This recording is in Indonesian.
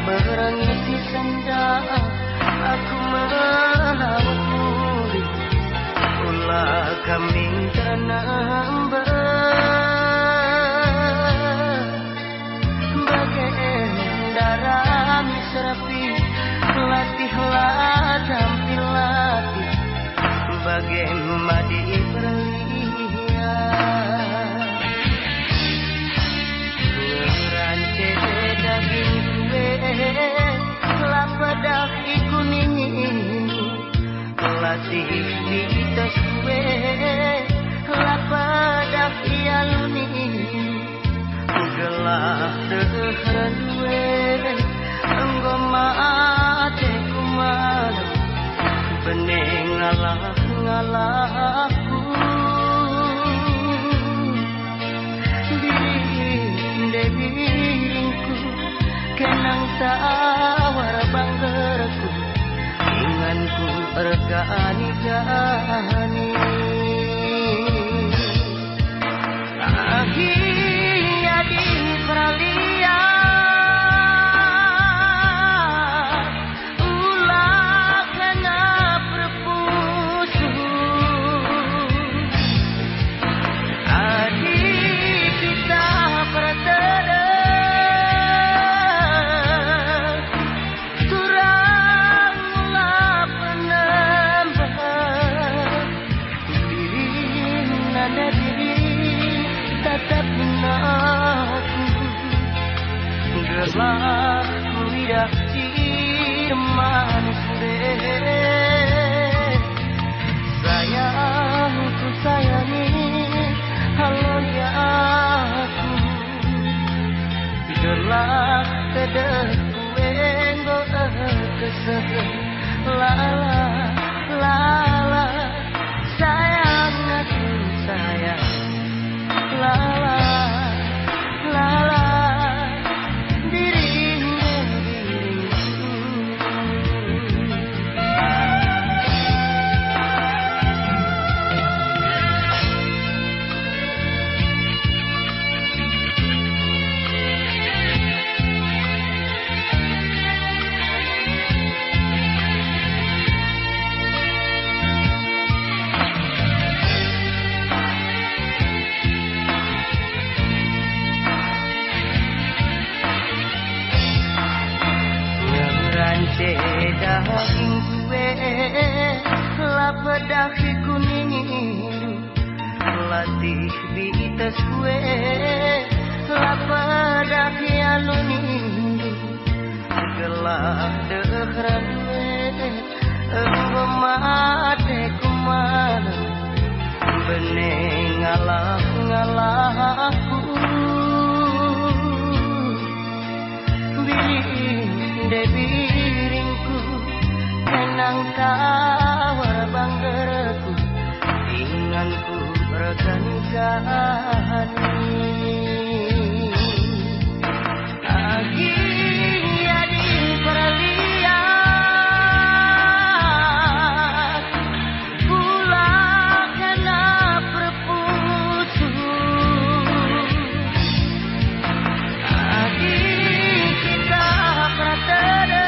merengisi senda aku melawat muri ulah kami ternambah bagai darah misrapi latihlah tampil latih bagai madi berlian ngerancet daging kue lapadah kuning latih di tas kue lapadah ialuni gelah dehran kue enggoma ate kumal bening ngalah-ngalahku diriku kenang tawar banggerku inganku regani-gani akhirnya di peralihan gelah lidah manis sayangku sayangi halnya aku gelah tedeku enggo kesel lala lala sayang aku sayang lala lala daging kue lapadah kuning latih di tas kue lapadah aluni gelah dehran engomate kumal bening ngalah-ngalahku debiringku kenang tawar banggerku inganku regani-gani akhirnya di peralihan pulang kena berputus kita pratera